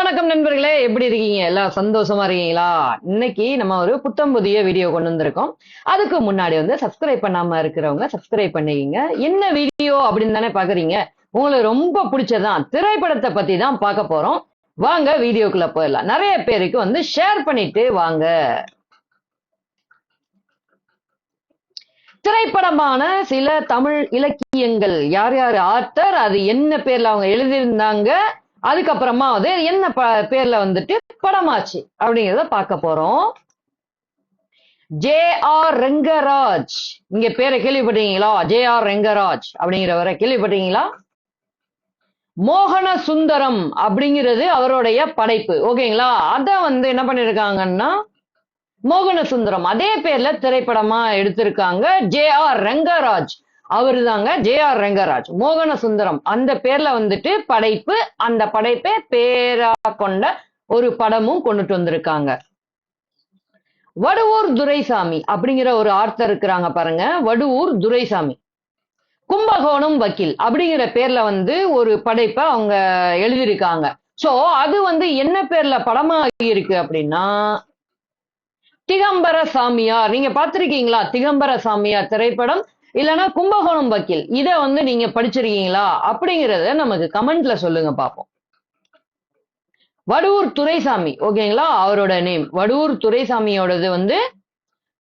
வணக்கம் நண்பர்களே, எப்படி இருக்கீங்க? எல்லாம் சந்தோஷமா இருக்கீங்களா? இன்னைக்கு நம்ம ஒரு புத்தம் புதிய வீடியோ கொண்டு வந்திருக்கோம். அதுக்கு முன்னாடி சப்ஸ்கிரைப் பண்ணாம இருக்கிறவங்க சப்ஸ்கிரைப் பண்ணிக்கங்க. என்ன வீடியோ அப்படின்னு தானே பாக்குறீங்க? உங்களுக்கு ரொம்ப பிடிச்சதான் திரைப்படத்தை பத்தி தான் பார்க்க போறோம். வாங்க வீடியோக்குள்ள போயிடலாம். நிறைய பேருக்கு ஷேர் பண்ணிட்டு வாங்க. திரைப்படமான சில தமிழ் இலக்கியங்கள், யார் யார் ஆத்தர், அது என்ன பேர்ல அவங்க எழுதியிருந்தாங்க, அதுக்கப்புறமா என்ன பேர்ல படமாச்சு அப்படிங்கறத பார்க்க போறோம். ஜே.ஆர். ரெங்கராஜ், இங்க பேரை கேள்விப்பட்டீங்களா? ஜே.ஆர். ரெங்கராஜ் அப்படிங்கிறவரை கேள்விப்பட்டீங்களா? மோகன சுந்தரம் அப்படிங்கிறது அவருடைய படைப்பு. ஓகேங்களா? அத என்ன பண்ணிருக்காங்கன்னா மோகன சுந்தரம் அதே பேர்ல திரைப்படமா எடுத்திருக்காங்க. ஜே.ஆர். ரெங்கராஜ் அவரு தாங்க ஜே.ஆர். ரெங்கராஜ். மோகன சுந்தரம் அந்த பேர்ல படைப்பு, அந்த படைப்பை பேரா கொண்ட ஒரு படமும் கொண்டுட்டு வந்திருக்காங்க. வடுவூர் துரைசாமி அப்படிங்கிற ஒரு ஆர்த்தர் இருக்கிறாங்க பாருங்க. வடுவூர் துரைசாமி கும்பகோணம் வக்கீல் அப்படிங்கிற பேர்ல ஒரு படைப்பை அவங்க எழுதியிருக்காங்க. சோ அது என்ன பேர்ல படமாகி இருக்கு அப்படின்னா திகம்பர சாமியார். நீங்க பார்த்திருக்கீங்களா திகம்பர சாமியார் திரைப்படம்? இல்லைன்னா கும்பகோணம் வக்கீல் இத நீங்க படிச்சிருக்கீங்களா அப்படிங்கறத நமக்கு கமெண்ட்ல சொல்லுங்க பாப்போம். வடுவூர் துரைசாமி, ஓகேங்களா? அவரோட நேம் வடுவூர் துரைசாமியோடது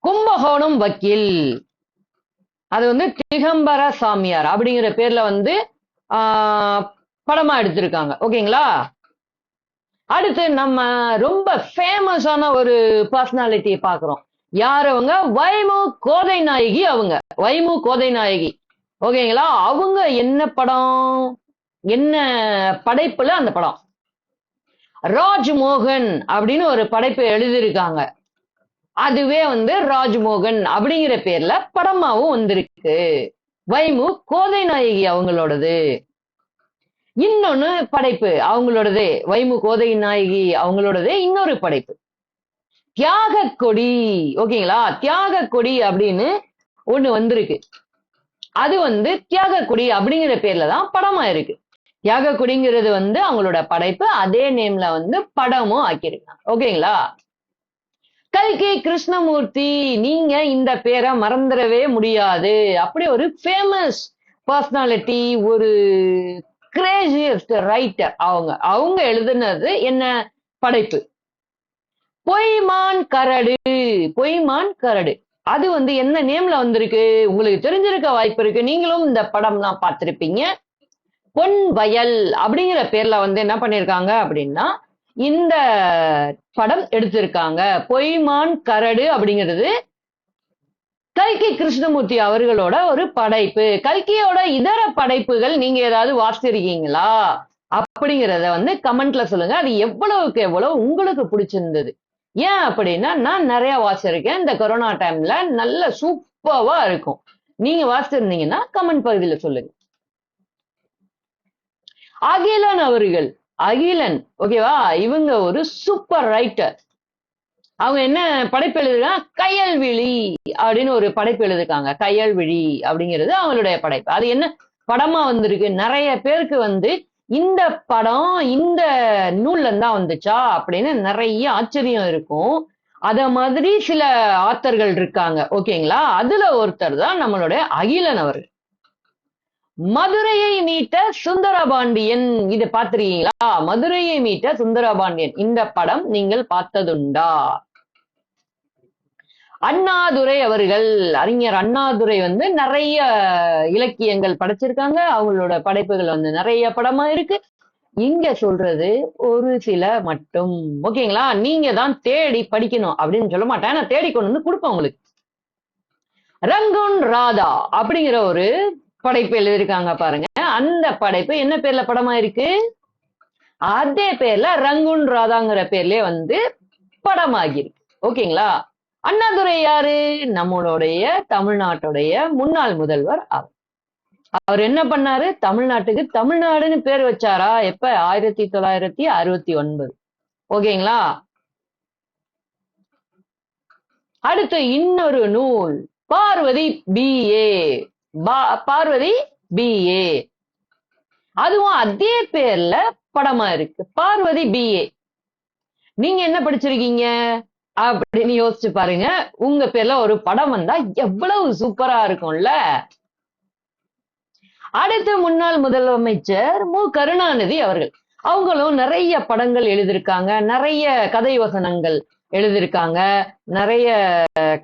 கும்பகோணம் வக்கீல். அது திகம்பர சாமியார் அப்படிங்கிற பேர்ல படமா எடுத்திருக்காங்க. ஓகேங்களா? அடுத்து நம்ம ரொம்ப ஃபேமஸான ஒரு பர்சனாலிட்டியை பாக்குறோம். யார் அவங்க? வைமு கோதை நாயகி. அவங்க வைமு கோதை நாயகி. ஓகேங்களா? அவங்க என்ன படம், என்ன படைப்புல அந்த படம்? ராஜ்மோகன் அப்படின்னு ஒரு படைப்பு எழுதியிருக்காங்க. அதுவே ராஜ்மோகன் அப்படிங்கிற பேர்ல படமாவும் வந்திருக்கு. வைமு கோதை நாயகி அவங்களோடது. இன்னொன்னு படைப்பு அவங்களோடது, வைமு கோதை நாயகி அவங்களோடது இன்னொரு படைப்பு தியாக கொடி. ஓகேங்களா? தியாக கொடி அப்படின்னு ஒண்ணு வந்திருக்கு. அது தியாக கொடி அப்படிங்கிற பேர்ல தான் படமா இருக்கு. தியாக கொடிங்கிறது அவங்களோட படைப்பு, அதே நேம்ல படமும் ஆக்கியிருக்காங்க. ஓகேங்களா? கல்கி கிருஷ்ணமூர்த்தி, நீங்க இந்த பேரை மறந்துடவே முடியாது. அப்படி ஒரு ஃபேமஸ் பர்சனாலிட்டி, ஒரு கிரேசியஸ்ட் ரைட்டர். அவங்க எழுதுனது என்ன படைப்பு? பொய்மான் கரடு. பொய்மான் கரடு அது என்ன நேம்ல வந்திருக்கு? உங்களுக்கு தெரிஞ்சிருக்க வாய்ப்பு இருக்கு. நீங்களும் இந்த படம்லாம் பார்த்திருப்பீங்க. பொன் வயல் அப்படிங்கிற பேர்ல என்ன பண்ணிருக்காங்க அப்படின்னா இந்த படம் எடுத்திருக்காங்க. பொய்மான் கரடு அப்படிங்கிறது கல்கி கிருஷ்ணமூர்த்தி அவர்களோட ஒரு படைப்பு. கல்கியோட இதர படைப்புகள் நீங்க ஏதாவது வாசிச்சிருக்கீங்களா அப்படிங்கறத கமெண்ட்ல சொல்லுங்க. அது எவ்வளவுக்கு எவ்வளவு உங்களுக்கு பிடிச்சிருந்தது. ஏன் அப்படின்னா நான் நிறைய வாசிச்சிருக்கேன். இந்த கொரோனா டைம்ல நல்ல சூப்பர்வா இருக்கும். நீங்க வாசிச்சிருந்தீங்கன்னா கமெண்ட் பகுதியில சொல்லுங்க. அகிலன் அவர்கள், அகிலன், ஓகேவா? இவங்க ஒரு சூப்பர் ரைட்டர். அவங்க என்ன படைப்பு எழுதுறாங்க? கயல்விழி அப்படின்னு ஒரு படைப்பு எழுதுக்காங்க. கயல்விழி அப்படிங்கிறது அவங்களுடைய படைப்பு. அது என்ன படமா வந்திருக்கு? நிறைய பேருக்கு இந்த படம் இந்த நூல்ல தான் வந்துச்சா அப்படின்னு நிறைய ஆச்சரியம் இருக்கும். அத மாதிரி சில ஆத்தர்கள் இருக்காங்க. ஓகேங்களா? அதுல ஒருத்தர் தான் நம்மளுடைய அகிலன் அவர்கள். மதுரையை மீட்ட சுந்தரபாண்டியன், இதை பார்த்திருக்கீங்களா? மதுரையை மீட்ட சுந்தரபாண்டியன் இந்த படம் நீங்கள் பார்த்ததுண்டா? அண்ணாதுரை அவர்கள், அறிஞர் அண்ணாதுரை நிறைய இலக்கியங்கள் படைச்சிருக்காங்க. அவங்களோட படைப்புகள் நிறைய படமா இருக்கு. இங்க சொல்றது ஒரு சில மட்டும். ஓகேங்களா? நீங்க தான் தேடி படிக்கணும் அப்படின்னு சொல்ல மாட்டேன், நான் தேடி கொண்டு கொடுப்பேன் உங்களுக்கு. ரங்குன் ராதா அப்படிங்கிற ஒரு படைப்பு எழுதியிருக்காங்க பாருங்க. அந்த படைப்பு என்ன பேர்ல படமா இருக்கு? அதே பேர்ல ரங்குன் ராதாங்கிற பேர்லயே படமாகி இருக்கு. ஓகேங்களா? அண்ணாதுரை யாரு? நம்மளுடைய தமிழ்நாட்டுடைய முன்னாள் முதல்வர். அவர் என்ன பண்ணாரு? தமிழ்நாட்டுக்கு தமிழ்நாடுன்னு பேர் வச்சாரா? எப்ப? 1969. ஓகேங்களா? அடுத்து இன்னொரு நூல், பார்வதி BA. பார்வதி BA அதுவும் அதே பேர்ல படமா இருக்கு. பார்வதி BA நீங்க என்ன படிச்சிருக்கீங்க அப்படின்னு யோசிச்சு பாருங்க. உங்க பேர்ல ஒரு படம் வந்தா எவ்வளவு சூப்பரா இருக்கும்ல. அடுத்து முன்னாள் முதலமைச்சர் மு கருணாநிதி அவர்கள். அவங்களும் நிறைய படங்கள் எழுதியிருக்காங்க, நிறைய கதை வசனங்கள் எழுதியிருக்காங்க, நிறைய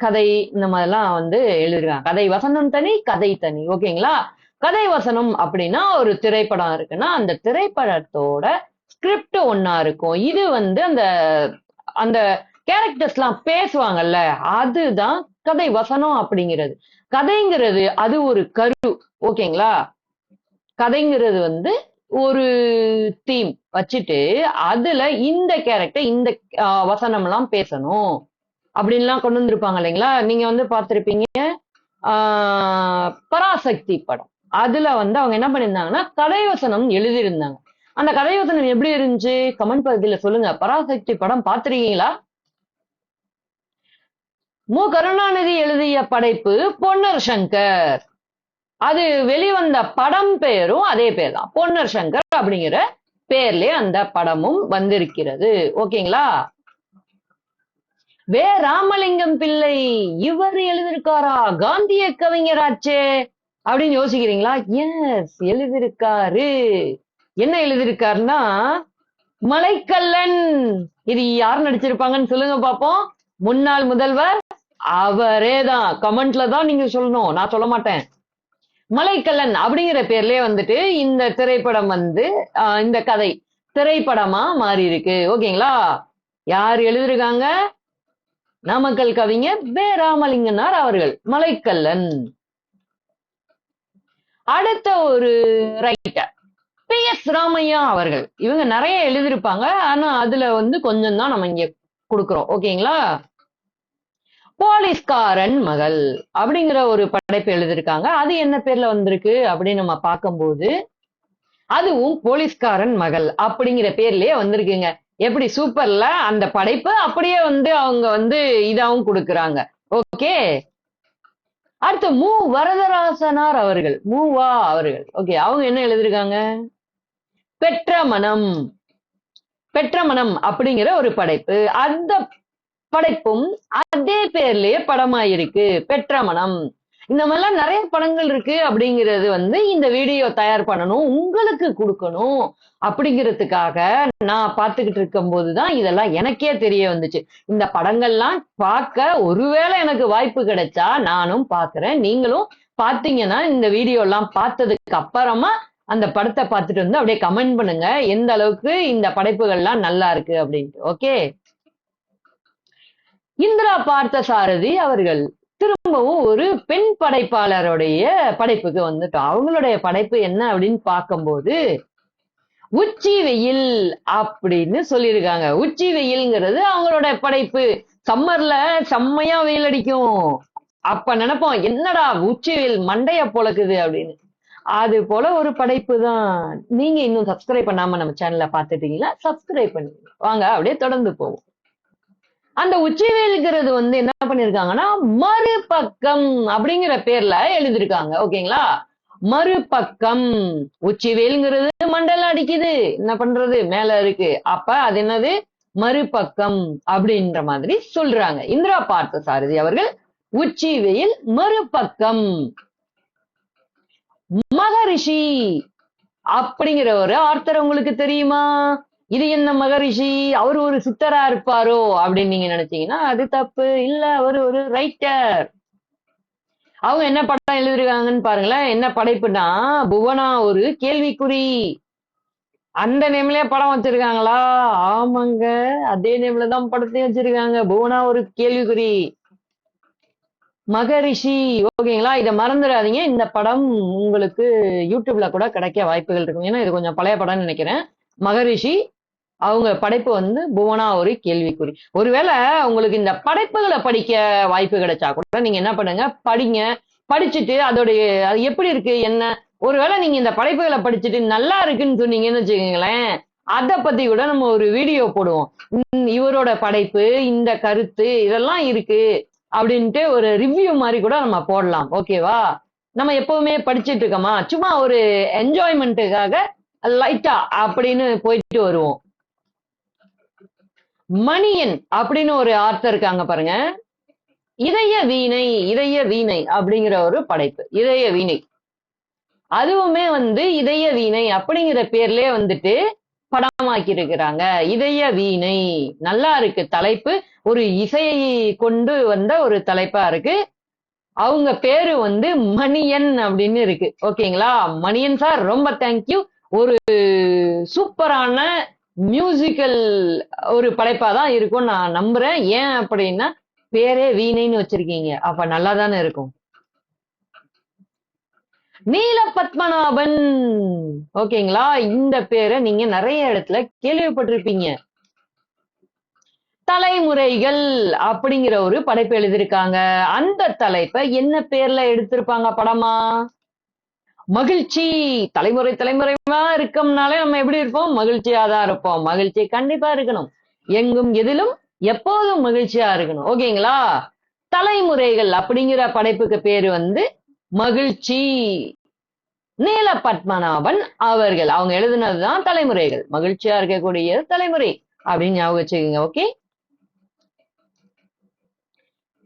கதை இந்த மாதிரிலாம் வந்து எழுதியிருக்காங்க. கதை வசனம் தனி, கதை தனி. ஓகேங்களா? கதை வசனம் அப்படின்னா ஒரு திரைப்படம் இருக்குன்னா அந்த திரைப்படத்தோட ஸ்கிரிப்ட் ஒன்னா இருக்கும். இது வந்து அந்த அந்த கேரக்டர்ஸ் எல்லாம் பேசுவாங்கல்ல, அதுதான் கதை வசனம் அப்படிங்கிறது. கதைங்கிறது அது ஒரு கரு. ஓகேங்களா? கதைங்கிறது வந்து ஒரு தீம் வச்சுட்டு அதுல இந்த கேரக்டர் இந்த வசனம் எல்லாம் பேசணும் அப்படின்லாம் கொண்டு வந்திருப்பாங்க இல்லைங்களா? நீங்க வந்து பார்த்திருப்பீங்க பராசக்தி படம். அதுல வந்து அவங்க என்ன பண்ணியிருந்தாங்கன்னா கதை வசனம் எழுதியிருந்தாங்க. அந்த கதை வசனம் எப்படி இருந்துச்சு? கமெண்ட் பகுதியில சொல்லுங்க. பராசக்தி படம் பார்த்திருக்கீங்களா? மு கருணாநிதி எழுதிய படைப்பு பொன்னர் சங்கர். அது வெளிவந்த படம் பெயரும் அதே பேர் தான், பொன்னர் சங்கர் அப்படிங்கிற பேர்லயே அந்த படமும் வந்திருக்கிறது. ஓகேங்களா? வே ராமலிங்கம் பிள்ளை இவர் எழுதியிருக்காரா? காந்திய கவிஞராச்சே அப்படின்னு யோசிக்கிறீங்களா? எஸ், எழுதியிருக்காரு. என்ன எழுதியிருக்காருன்னா மலைக்கல்லன். இது யார் நடிச்சிருப்பாங்கன்னு சொல்லுங்க பாப்போம். முன்னாள் முதல்வர் அவரே தான். கமெண்ட்ல தான் நீங்க சொல்லணும், நான் சொல்ல மாட்டேன். மலைக்கல்லன் அப்படிங்கிற பேர்லயே வந்துட்டு இந்த திரைப்படம் வந்து இந்த கதை திரைப்படமா மாறி இருக்கு. ஓகேங்களா? யார் எழுதிருக்காங்க? நாமக்கல் கவிஞர் வே ராமலிங்கனார் அவர்கள். மலைக்கல்லன். அடுத்த ஒரு ரைட்டர் பி எஸ் ராமையா அவர்கள். இவங்க நிறைய எழுதியிருப்பாங்க, ஆனா அதுல வந்து கொஞ்சம் தான் நம்ம இங்க கொடுக்கிறோம். ஓகேங்களா? போலீஸ்காரன் மகள் அப்படிங்கிற ஒரு படைப்பு எழுதியிருக்காங்க. அது என்ன பேர்ல வந்திருக்கு அப்படின்னு நம்ம பார்க்கும்போது அதுவும் போலீஸ்காரன் மகள் அப்படிங்கிற பேர்லயே வந்திருக்குங்க. எப்படி சூப்பர்ல? அந்த படைப்பு அப்படியே வந்து அவங்க வந்து இதாவும் கொடுக்கறாங்க. ஓகே. அடுத்து மு வரதராசனார் அவர்கள், மூவா அவர்கள். ஓகே, அவங்க என்ன எழுதியிருக்காங்க? பெற்ற மனம். பெற்ற மனம் அப்படிங்கிற ஒரு படைப்பு. அந்த படைப்பும் அதே பேர்லயே படமாயிருக்கு, பெற்ற மனம். இந்த மாதிரிலாம் நிறைய படங்கள் இருக்கு அப்படிங்கிறது வந்து இந்த வீடியோ தயார் பண்ணணும், உங்களுக்கு கொடுக்கணும் அப்படிங்கிறதுக்காக நான் பார்த்துக்கிட்டு இருக்கும் போதுதான் இதெல்லாம் எனக்கே தெரிய வந்துச்சு. இந்த படங்கள்லாம் பார்க்க ஒருவேளை எனக்கு வாய்ப்பு கிடைச்சா நானும் பார்க்கிறேன். நீங்களும் பார்த்தீங்கன்னா இந்த வீடியோ எல்லாம் பார்த்ததுக்கு அப்புறமா அந்த படத்தை பார்த்துட்டு வந்து அப்படியே கமெண்ட் பண்ணுங்க எந்த அளவுக்கு இந்த படைப்புகள்லாம் நல்லா இருக்கு அப்படின்ட்டு. ஓகே. இந்திரா பார்த்தசாரதி அவர்கள் திரும்பவும் ஒரு பெண் படைப்பாளருடைய படைப்புக்கு வந்துட்டோம். அவங்களுடைய படைப்பு என்ன அப்படின்னு பார்க்கும்போது உச்சி வெயில் அப்படின்னு சொல்லியிருக்காங்க. உச்சி வெயில்ங்கிறது அவங்களோட படைப்பு. சம்மர்ல செம்மையா வெயில் அடிக்கும். அப்ப நினைப்போம் என்னடா உச்சி வெயில் மண்டைய பொழக்குது அப்படின்னு. அது போல ஒரு படைப்பு தான். நீங்க இன்னும் சப்ஸ்கிரைப் பண்ணாம நம்ம சேனல்ல பாத்துட்டீங்களா? சப்ஸ்கிரைப் பண்ணுங்க. வாங்க அப்படியே தொடர்ந்து போவோம். அந்த உச்சிவேல்ங்கிறது வந்து என்ன பண்ணிருக்காங்கன்னா மறுபக்கம் அப்படிங்கிற பேர்ல எழுதிருக்காங்க. ஓகேங்களா? மறுபக்கம். உச்சிவேல்ங்கிறது மண்டல அடிக்குது, என்ன பண்றது, மேல இருக்கு. அப்ப அது என்னது? மறுபக்கம் அப்படின்ற மாதிரி சொல்றாங்க. இந்திரா பார்த்தசாரதி அவர்கள் உச்சி வெயில் மறுபக்கம். மகரிஷி அப்படிங்கிற ஒரு ஆர்த்தர் உங்களுக்கு தெரியுமா? இது என்ன மகரிஷி, அவர் ஒரு சித்தரா இருப்பாரோ அப்படின்னு நீங்க நினைச்சீங்கன்னா அது தப்பு. இல்ல, அவர் ஒரு ரைட்டர். அவங்க என்ன படம் எழுதிருக்காங்கன்னு பாருங்களேன். என்ன படைப்புனா புவனா ஒரு கேள்விக்குறி. அந்த நேம்லயே படம் வச்சிருக்காங்களா? ஆமாங்க, அதே நேம்ல தான் படத்தையும் வச்சிருக்காங்க. புவனா ஒரு கேள்விக்குறி, மகரிஷி. ஓகேங்களா? இதை மறந்துடாதீங்க. இந்த படம் உங்களுக்கு யூடியூப்ல கூட கிடைக்க வாய்ப்புகள் இருக்கும். ஏன்னா இது கொஞ்சம் பழைய படம்னு நினைக்கிறேன். மகரிஷி அவங்க படைப்பு வந்து புவனா ஒரு கேள்விக்குறி. ஒருவேளை உங்களுக்கு இந்த படைப்புகளை படிக்க வாய்ப்பு கிடைச்சா கூட நீங்க என்ன பண்ணுங்க, படிங்க. படிச்சுட்டு அதோடைய அது எப்படி இருக்கு என்ன, ஒருவேளை நீங்க இந்த படைப்புகளை படிச்சுட்டு நல்லா இருக்குன்னு சொன்னீங்கன்னு வச்சுக்கோங்களேன், அதை பத்தி கூட நம்ம ஒரு வீடியோ போடுவோம். இவரோட படைப்பு இந்த கருத்து இதெல்லாம் இருக்கு அப்படின்ட்டு ஒரு ரிவ்யூ மாதிரி கூட நம்ம போடலாம். ஓகேவா? நம்ம எப்பவுமே படிச்சுட்டு இருக்கோமா, சும்மா ஒரு என்ஜாய்மெண்ட்டுக்காக லைட்டா அப்படின்னு போயிட்டு வருவோம். மணியன் அப்படின்னு ஒரு ஆர்த்தர் இருக்காங்க பாருங்க. இதய வீணை, இதய வீணை அப்படிங்கிற ஒரு படைப்பு. இதய வீணை அதுவுமே வந்து இதய வீணை அப்படிங்கிற பேர்லயே வந்துட்டு படமாக்கி இருக்கிறாங்க. இதய வீணை நல்லா இருக்கு தலைப்பு. ஒரு இசையை கொண்டு வந்த ஒரு தலைப்பா இருக்கு. அவங்க பேரு வந்து மணியன் அப்படின்னு இருக்கு. ஓகேங்களா? மணியன் சார் ரொம்ப தேங்க்யூ. ஒரு சூப்பரான மியூசிக்கல் ஒரு படைப்பா தான் இருக்கும் நான் நம்புறேன். ஏன் அப்படின்னா பேரே வீணைன்னு வச்சிருக்கீங்க. அப்ப நல்லா தானே இருக்கும். நீல பத்மநாபன். ஓகேங்களா? இந்த பேரை நீங்க நிறைய இடத்துல கேள்விப்பட்டிருப்பீங்க. தலைமுறைகள் அப்படிங்கிற ஒரு படைப்பு எழுதியிருக்காங்க. அந்த தலைப்பை என்ன பேர்ல எடுத்திருப்பாங்க படமா? மகிழ்ச்சி. தலைமுறை தலைமுறைமா இருக்கோம்னாலே நம்ம எப்படி இருப்போம்? மகிழ்ச்சியா தான் இருப்போம். மகிழ்ச்சி கண்டிப்பா இருக்கணும். எங்கும் எதிலும் எப்போதும் மகிழ்ச்சியா இருக்கணும். ஓகேங்களா? தலைமுறைகள் அப்படிங்கிற படைப்புக்கு பேரு வந்து மகிழ்ச்சி. நீல பத்மநாபன் அவர்கள் அவங்க எழுதுனதுதான் தலைமுறைகள். மகிழ்ச்சியா இருக்கக்கூடிய தலைமுறை அப்படின்னு ஞாபகம் வச்சுக்கோங்க. ஓகே.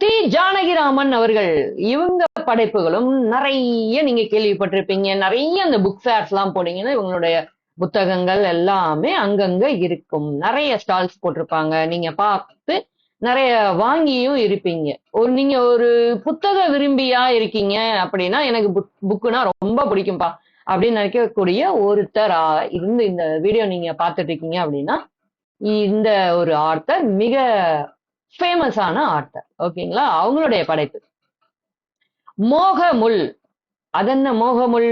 தி ஜானகிராமன் அவர்கள் இவங்க படைப்புகளும் நிறைய நீங்க கேள்விப்பட்டிருப்பீங்க. நிறைய அந்த புக் ஃபேர்ஸ் எல்லாம் போனீங்கன்னா இவங்களுடைய புத்தகங்கள் எல்லாமே அங்கங்க இருக்கும். நிறைய ஸ்டால்ஸ் போட்டிருப்பாங்க. நீங்க பார்த்து நிறைய வாங்கியும் இருப்பீங்க. நீங்க ஒரு புத்தக விரும்பியா இருக்கீங்க அப்படின்னா எனக்கு புக்குனா ரொம்ப பிடிக்கும்பா அப்படின்னு நினைக்கக்கூடிய ஒருத்தர் இருந்து இந்த வீடியோ நீங்க பார்த்துட்டு இருக்கீங்க அப்படின்னா இந்த ஒரு ஆர்த்தர் மிக ஃபேமஸான ஆர்த்தர். ஓகேங்களா? அவங்களுடைய படைப்பு மோகமுல். அதென்ன மோகமுல்?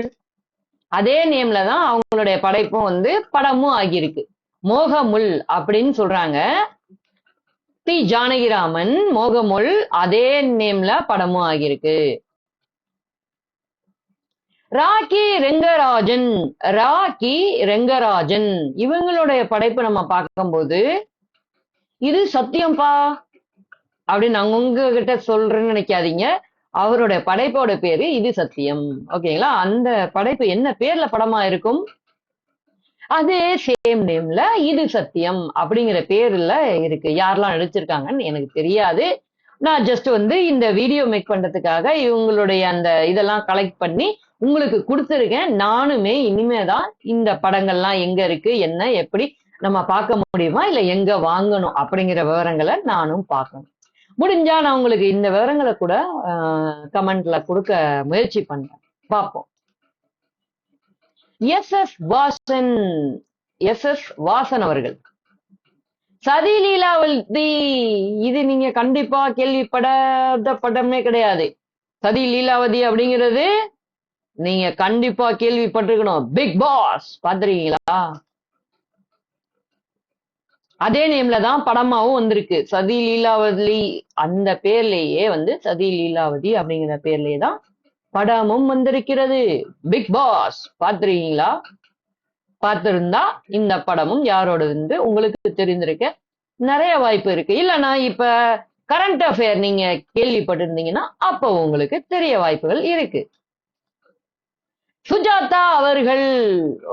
அதே நேம்ல தான் அவங்களுடைய படைப்பும் வந்து படமும் ஆகியிருக்கு. மோகமுல் அப்படின்னு சொல்றாங்க. தி ஜானகிராமன் மோகமுல் அதே நேம்ல படமும் ஆகியிருக்கு. ராக்கி ரெங்கராஜன். ராக்கி ரெங்கராஜன் இவங்களுடைய படைப்பு நம்ம பார்க்கும்போது இது சத்தியம்பா அப்படின்னு நான் உங்ககிட்ட சொல்றேன்னு நினைக்காதீங்க. அவருடைய படைப்போட பேரு இது சத்தியம். ஓகேங்களா? அந்த படைப்பு என்ன பேர்ல படமா இருக்கும்? அதே சேம் நேம்ல இது சத்தியம் அப்படிங்கிற பேர்ல இருக்கு. யாரெல்லாம் நடிச்சிருக்காங்கன்னு எனக்கு தெரியாது. நான் ஜஸ்ட் வந்து இந்த வீடியோ மேக் பண்றதுக்காக இவங்களுடைய அந்த இதெல்லாம் கலெக்ட் பண்ணி உங்களுக்கு கொடுத்துருக்கேன். நானுமே இனிமேதான் இந்த படங்கள்லாம் எங்க இருக்கு, என்ன, எப்படி நம்ம பார்க்க முடியுமா இல்ல எங்க வாங்கணும் அப்படிங்கிற விவரங்களை நானும் பார்க்கணும். முடிஞ்சா நான் உங்களுக்கு இந்த விவரங்களை கூட கமெண்ட்ல கொடுக்க முயற்சி பண்றேன். பார்ப்போம். எஸ் எஸ் வாசன் அவர்கள் சதி லீலாவதி. இது நீங்க கண்டிப்பா கேள்விப்படாத படமே கிடையாது. சதி லீலாவதி அப்படிங்கிறது நீங்க கண்டிப்பா கேள்விப்பட்டிருக்கணும். பிக் பாஸ் பாத்திருக்கீங்களா? அதே நேம்ல தான் படமாவும் வந்திருக்கு. சதி லீலாவதி அந்த பேர்லயே வந்து சதி லீலாவதி அப்படிங்கிற பேர்லயே தான் படமும் வந்திருக்கிறது. பிக் பாஸ் பாத்திருக்கீங்களா? பார்த்திருந்தா இந்த படமும் யாரோடது உங்களுக்கு தெரிந்திருக்க நிறைய வாய்ப்பு இருக்கு. இல்லைன்னா இப்ப கரண்ட் அஃபேர் நீங்க கேள்விப்பட்டிருந்தீங்கன்னா அப்போ உங்களுக்கு தெரிய வாய்ப்புகள் இருக்கு. சுஜாதா அவர்கள்.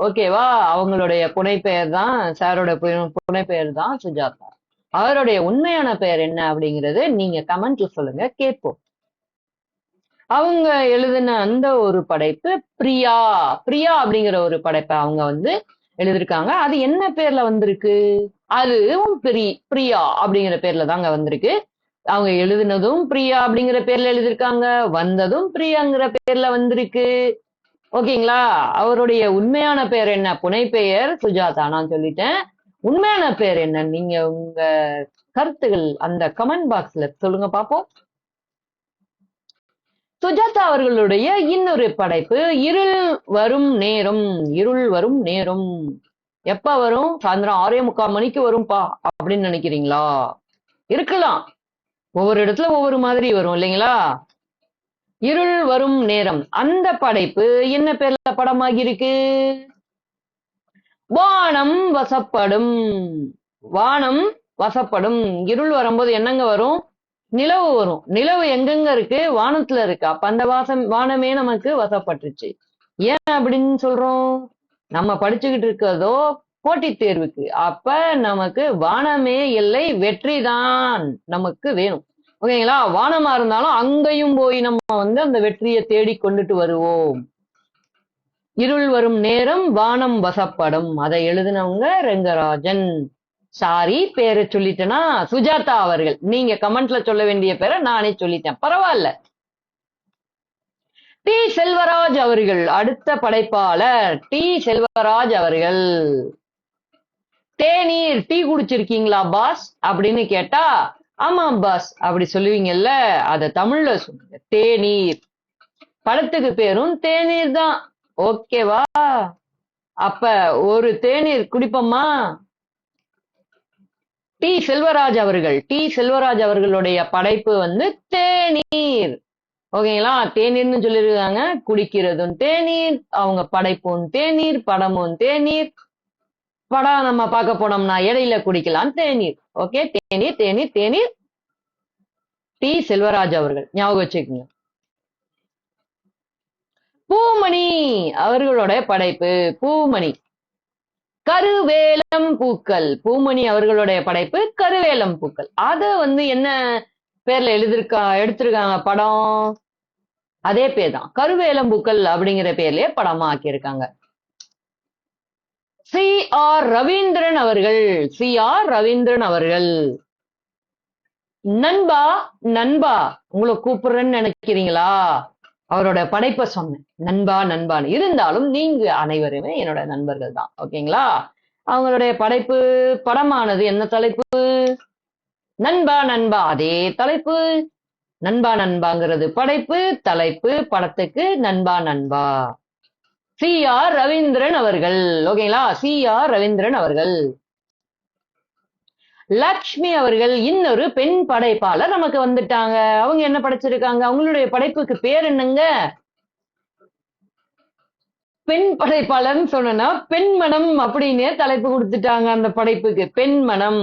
ஓகேவா? அவங்களுடைய புனைப்பெயர் தான், சாரோட புனைப்பெயர் தான் சுஜாதா. அவருடைய உண்மையான பெயர் என்ன அப்படிங்கறது நீங்க கமெண்ட்ல சொல்லுங்க, கேட்போம். அவங்க எழுதின அந்த ஒரு படைப்பு பிரியா. பிரியா அப்படிங்கிற ஒரு படைப்பை அவங்க வந்து எழுதியிருக்காங்க. அது என்ன பேர்ல வந்திருக்கு? அதுவும் பிரியா அப்படிங்கிற பேர்ல தாங்க வந்திருக்கு. அவங்க எழுதினதும் பிரியா அப்படிங்கிற பேர்ல எழுதியிருக்காங்க, வந்ததும் பிரியாங்கிற பேர்ல வந்திருக்கு. ஓகேங்களா? அவருடைய உண்மையான பேர் என்ன? புனைப்பெயர் சுஜாதா. நான் சொல்லிட்டேன். உண்மையான பேர் என்ன? நீங்க உங்க கருத்துகள் அந்த கமெண்ட் பாக்ஸ்ல சொல்லுங்க பாப்போம். சுஜாதா அவர்களுடைய இன்னொரு படைப்பு இருள் வரும் நேரம். இருள் வரும் நேரம் எப்ப வரும்? சாயந்தரம் 6:45 மணிக்கு வரும்பா அப்படின்னு நினைக்கிறீங்களா? இருக்கலாம். ஒவ்வொரு இடத்துல ஒவ்வொரு மாதிரி வரும் இல்லைங்களா? இருள் வரும் நேரம் அந்த படைப்பு என்ன பேர்ல படமாகி இருக்கு? வானம் வசப்படும். வானம் வசப்படும். இருள் வரும்போது என்னங்க வரும்? நிலவு வரும். நிலவு எங்கெங்க இருக்கு? வானத்துல இருக்கு. அப்ப அந்த வானமே நமக்கு வசப்பட்டுருச்சு. ஏன் அப்படின்னு சொல்றோம்? நம்ம படிச்சுக்கிட்டு இருக்கிறதோ போட்டித் தேர்வுக்கு. அப்ப நமக்கு வானமே இல்லை, வெற்றிதான் நமக்கு வேணும். ஓகேங்களா? வானமா இருந்தாலும் அங்கேயும் போய் நம்ம வந்து அந்த வெற்றியை தேடி கொண்டுட்டு வருவோம். இருள் வரும் நேரம் வானம் வசப்படும். அதை எழுதினவங்க ரெங்கராஜன். சாரி, பேரை சொல்லிட்டேனா? சுஜாதா அவர்கள். நீங்க கமெண்ட்ல சொல்ல வேண்டிய பேரை நானே சொல்லிட்டேன், பரவாயில்ல. டி செல்வராஜ் அவர்கள் அடுத்த படைப்பாளர். டி செல்வராஜ் அவர்கள். தேநீர், டீ குடிச்சிருக்கீங்களா பாஸ் அப்படின்னு கேட்டா, ஆமா பாஸ் அப்படி சொல்லுவீங்கல்ல, அத தமிழ்ல சொல்லுங்க, தேநீர். படத்துக்கு பேரும் தேநீர் தான். ஓகேவா? அப்ப ஒரு தேநீர் குடிப்போமா? டி செல்வராஜ் அவர்கள். டி செல்வராஜ் அவர்களுடைய படைப்பு வந்து தேநீர். ஓகேங்களா? தேநீர்னு சொல்லிருக்காங்க. குடிக்கிறதும் தேநீர், அவங்க படைப்பும் தேநீர், படமும் தேநீர். படம் நம்ம பார்க்க போனோம்னா இடையில குடிக்கலாம் தேநீர். ஓகே, தேநீர் தேநீர் தேநீர். டி செல்வராஜ் அவர்கள், ஞாபகம் வச்சுக்கோங்க. பூமணி அவர்களுடைய படைப்பு பூமணி. கருவேலம் பூக்கள். பூமணி அவர்களுடைய படைப்பு கருவேலம் பூக்கள். அத வந்து என்ன பேர்ல எடுத்திருக்காங்க படம்? அதே பேர் தான், கருவேலம் பூக்கள் அப்படிங்கிற பேர்லயே படமா ஆக்கியிருக்காங்க. சி ஆர் ரவீந்திரன் அவர்கள். சி ஆர் ரவீந்திரன் அவர்கள். நண்பா நண்பா உங்களை கூப்பிடுறேன்னு நினைக்கிறீங்களா? அவரோட படைப்பை சொன்னேன், நண்பா நண்பான்னு. இருந்தாலும் நீங்க அனைவருமே என்னோட நண்பர்கள் தான். ஓகேங்களா? அவங்களுடைய படைப்பு படமானது என்ன தலைப்பு? நண்பா நண்பா. அதே தலைப்பு. நண்பா நண்பாங்கிறது படைப்பு, தலைப்பு படத்துக்கு நண்பா நண்பா. சி ஆர் ரவீந்திரன் அவர்கள். ஓகேங்களா? சி ஆர் ரவீந்திரன் அவர்கள். லக்ஷ்மி அவர்கள் இன்னொரு பெண் படைப்பாளர் நமக்கு வந்துட்டாங்க. அவங்க என்ன படைச்சிருக்காங்க? அவங்களுடைய படைப்புக்கு பேர் என்னங்க? பெண் படைப்பாளர்னு சொன்னா பெண்மனம் அப்படின்னு தலைப்பு கொடுத்துட்டாங்க அந்த படைப்புக்கு, பெண்மனம்.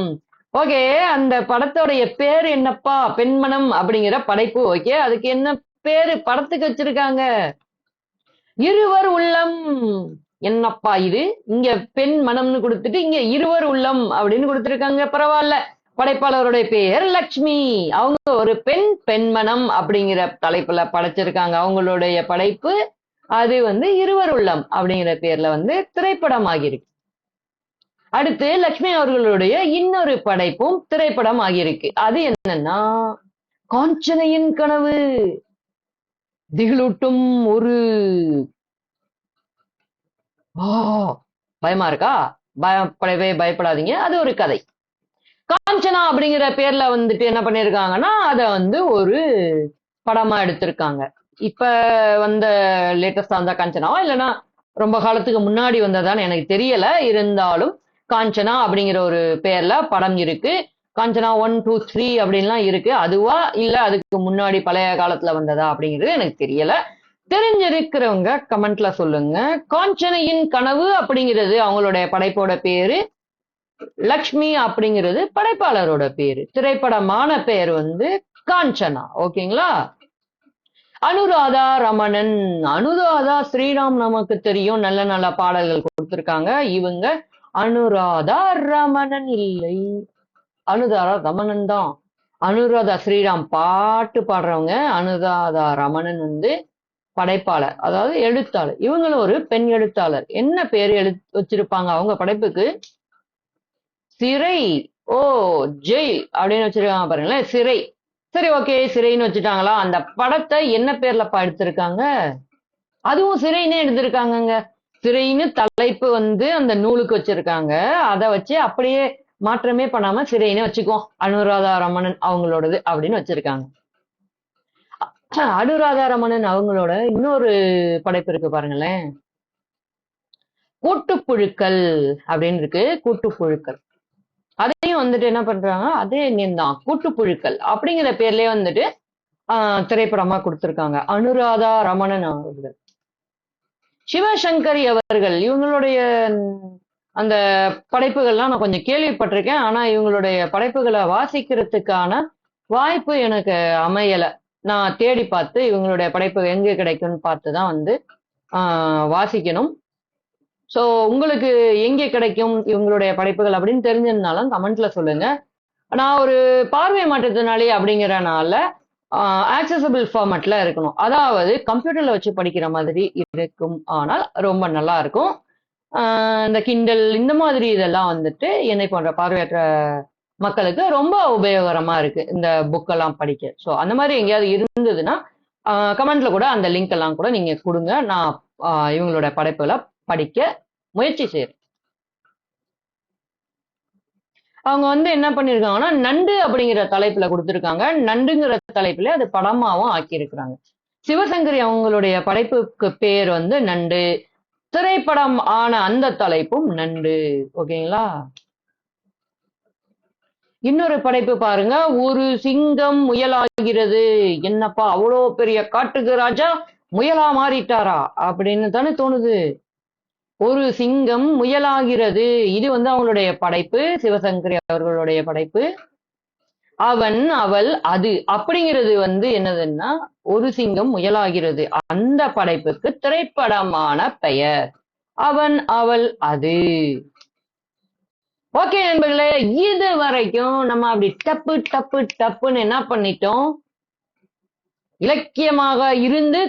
ஓகே, அந்த படத்தோடைய பேர் என்னப்பா? பெண்மனம் அப்படிங்கிற படைப்பு. ஓகே, அதுக்கு என்ன பேரு படத்துக்கு வச்சிருக்காங்க? இருவர் உள்ளம். என்னப்பா இது? இங்க பெண் மனம்னு கொடுத்துட்டு இங்க இருவர் உள்ளம் அப்படின்னு கொடுத்திருக்காங்க. பரவாயில்ல. படைப்பாளருடைய பெயர் லக்ஷ்மி. அவங்க ஒரு பெண்மனம் அப்படிங்கிற தலைப்புல படைச்சிருக்காங்க அவங்களுடைய படைப்பு. அது வந்து இருவர் உள்ளம் அப்படிங்கிற பேர்ல வந்து திரைப்படம் ஆகியிருக்கு. அடுத்து லக்ஷ்மி அவர்களுடைய இன்னொரு படைப்பும் திரைப்படம் ஆகியிருக்கு. அது என்னன்னா காஞ்சனையின் கனவு. திகிலூட்டும் ஒரு பயமா இருக்கா? பயப்படாதீங்க, அது ஒரு கதை. காஞ்சனா அப்படிங்கிற பேர்ல வந்துட்டு என்ன பண்ணிருக்காங்கன்னா அத வந்து ஒரு படமா எடுத்திருக்காங்க. இப்ப வந்த லேட்டஸ்டா வந்த காஞ்சனாவா இல்லைன்னா ரொம்ப காலத்துக்கு முன்னாடி வந்ததான்னு எனக்கு தெரியல. இருந்தாலும் காஞ்சனா அப்படிங்கிற ஒரு பேர்ல படம் இருக்கு. காஞ்சனா 1, 2, 3 அப்படின்லாம் இருக்கு. அதுவா இல்ல அதுக்கு முன்னாடி பழைய காலத்துல வந்ததா அப்படிங்கிறது எனக்கு தெரியல. தெரிஞ்சிருக்கிறவங்க கமெண்ட்ல சொல்லுங்க. காஞ்சனையின் கனவு அப்படிங்கிறது அவங்களுடைய படைப்போட பேரு. லக்ஷ்மி அப்படிங்கிறது படைப்பாளரோட பேரு. திரைப்படமான பேர் வந்து காஞ்சனா. ஓகேங்களா? அனுராதா ரமணன். அனுராதா ஸ்ரீராம் நமக்கு தெரியும், நல்ல நல்ல பாடல்கள் கொடுத்திருக்காங்க. இவங்க அனுராதா ரமணன் இல்லை, அனுராதா ரமணன் தான். அனுராதா ஸ்ரீராம் பாட்டு பாடுறவங்க. அனுராதா ரமணன் வந்து படைப்பாளர், அதாவது எழுத்தாளர். இவங்களும் ஒரு பெண் எழுத்தாளர். என்ன பேரு வச்சிருப்பாங்க அவங்க படைப்புக்கு? சிறை. ஓ, ஜெயில் அப்படின்னு வச்சிருக்காங்க பாருங்களேன், சிறை. சரி, ஓகே, சிறைன்னு வச்சுட்டாங்களா? அந்த படத்தை என்ன பேர்லப்பா எடுத்திருக்காங்க? அதுவும் சிறைன்னே எடுத்திருக்காங்கங்க. சிறைன்னு தலைப்பு வந்து அந்த நூலுக்கு வச்சிருக்காங்க. அதை வச்சு அப்படியே மாற்றமே பண்ணாம சிறைன்னு வச்சுக்குவோம், அனுராதா ரமணன் அவங்களோடது அப்படின்னு வச்சிருக்காங்க. அனுராதா ரமணன் அவங்களோட இன்னொரு படைப்பு இருக்கு பாருங்களேன், கூட்டுப்புழுக்கள் அப்படின்னு இருக்கு. கூட்டுப்புழுக்கள் அதையும் வந்துட்டு என்ன பண்றாங்க, அதே நேம் தான், கூட்டுப்புழுக்கள் அப்படிங்கிற பேர்லயே வந்துட்டு திரைப்படமா கொடுத்திருக்காங்க. அனுராதா ரமணன் அவர்கள். சிவசங்கரி அவர்கள். இவங்களுடைய அந்த படைப்புகள்லாம் நான் கொஞ்சம் கேள்விப்பட்டிருக்கேன். ஆனா இவங்களுடைய படைப்புகளை வாசிக்கிறதுக்கான வாய்ப்பு எனக்கு அமையல. நான் தேடி பார்த்து இவங்களுடைய படைப்பு எங்க கிடைக்கும்னு பார்த்துதான் வந்து வாசிக்கணும். ஸோ உங்களுக்கு எங்கே கிடைக்கும் இவங்களுடைய படைப்புகள் அப்படின்னு தெரிஞ்சிருந்தாலும் கமெண்ட்ல சொல்லுங்க. நான் ஒரு பார்வை மாற்றத்தினாலே அப்படிங்கிறனால ஆக்சசபிள் ஃபார்மேட்ல இருக்கணும். அதாவது கம்ப்யூட்டர்ல வச்சு படிக்கிற மாதிரி இருக்கும். ஆனால் ரொம்ப நல்லா இருக்கும். இந்த கிண்டல் இந்த மாதிரி இதெல்லாம் வந்துட்டு என்னை போன்ற பார்வையற்ற மக்களுக்கு ரொம்ப உபயோகரமா இருக்கு இந்த புக்கெல்லாம் படிக்க. ஸோ அந்த மாதிரி எங்கேயாவது இருந்ததுன்னா கமெண்ட்ல கூட அந்த லிங்க் எல்லாம் கூட நீங்க கொடுங்க. நான் இவங்களோட படைப்புகளை படிக்க முயற்சி செய்யறேன். அவங்க வந்து என்ன பண்ணிருக்காங்கன்னா நண்டு அப்படிங்கிற தலைப்புல கொடுத்திருக்காங்க. நண்டுங்கிற தலைப்புல அது படமாவும் ஆக்கியிருக்கிறாங்க. சிவசங்கரி அவங்களுடைய படைப்புக்கு பேர் வந்து நண்டு. திரைப்படம் ஆன அந்த தலைப்பும் நண்டு. ஓகேங்களா? இன்னொரு படைப்பு பாருங்க. ஒரு சிங்கம் முயலாகிறது. என்னப்பா அவ்வளோ பெரிய காட்டுக்கு ராஜா முயலா மாறிட்டாரா அப்படின்னு தானே தோணுது. ஒரு சிங்கம் முயலாகிறது. இது வந்து அவங்களுடைய படைப்பு, சிவசங்கரி அவர்களுடைய படைப்பு. அவன், அவள், அது அப்படிங்கிறது வந்து என்னதுன்னா ஒரு சிங்கம் முயலாகிறது. அந்த படைப்புக்கு திரைப்படமான பெயர் அவன், அவள், அது. ஓகே நண்பர்களே, இது வரைக்கும் நம்ம அப்படி டப்பு டப்பு டப்புன்னு என்ன பண்ணிட்டோம், இலக்கியமாக இருந்து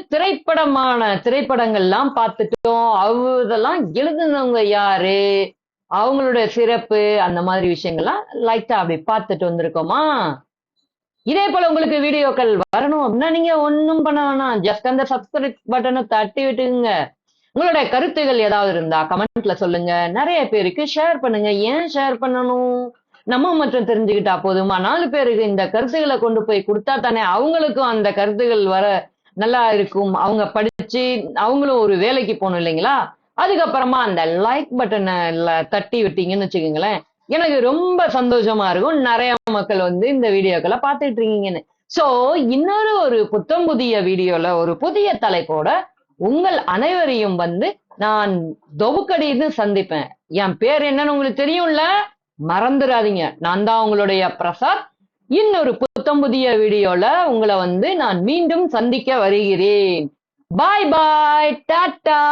திரைப்படங்கள்லாம் பார்த்துட்டோம். இதெல்லாம் எழுதுனவங்க யாரு, அவங்களுடைய சிறப்பு, அந்த மாதிரி விஷயங்கள்லாம் லைட்டா அப்படி பார்த்துட்டு வந்திருக்கோமா. இதே போல உங்களுக்கு வீடியோக்கள் வரணும் அப்படின்னா நீங்க ஒன்னும் பண்ண வேணாம், ஜஸ்ட் அந்த சப்ஸ்கிரைப் பட்டனை தட்டி விட்டுங்க. உங்களுடைய கருத்துகள் ஏதாவது இருந்தா கமெண்ட்ல சொல்லுங்க. நிறைய பேருக்கு ஷேர் பண்ணுங்க. ஏன் ஷேர் பண்ணணும், நம்ம மட்டும் தெரிஞ்சுக்கிட்டா போதுமா? 4 பேருக்கு இந்த கருத்துக்களை கொண்டு போய் கொடுத்தா தானே அவங்களுக்கும் அந்த கருத்துகள் வர நல்லா இருக்கும். அவங்க படிச்சு அவங்களும் ஒரு வேலைக்கு போகணும் இல்லைங்களா? அதுக்கப்புறமா அந்த லைக் பட்டனை தட்டி விட்டீங்கன்னு வச்சுக்கோங்களேன், எனக்கு ரொம்ப சந்தோஷமா இருக்கும். நிறைய மக்கள் வந்து இந்த வீடியோக்களை பார்த்துட்டு இருக்கீங்கன்னு. சோ இன்னொரு ஒரு புத்தம் புதிய வீடியோல ஒரு புதிய தலைப்போட உங்கள் அனைவரையும் வந்து நான் தொகுக்கடின்னு சந்திப்பேன். என் பேர் என்னன்னு உங்களுக்கு தெரியும்ல, மறந்துடாதீங்க. நான் தான் உங்களுடைய பிரசாத். இன்னொரு புத்தம் புதிய வீடியோல உங்களை வந்து நான் மீண்டும் சந்திக்க வருகிறேன். பாய் பாய், டாட்டா.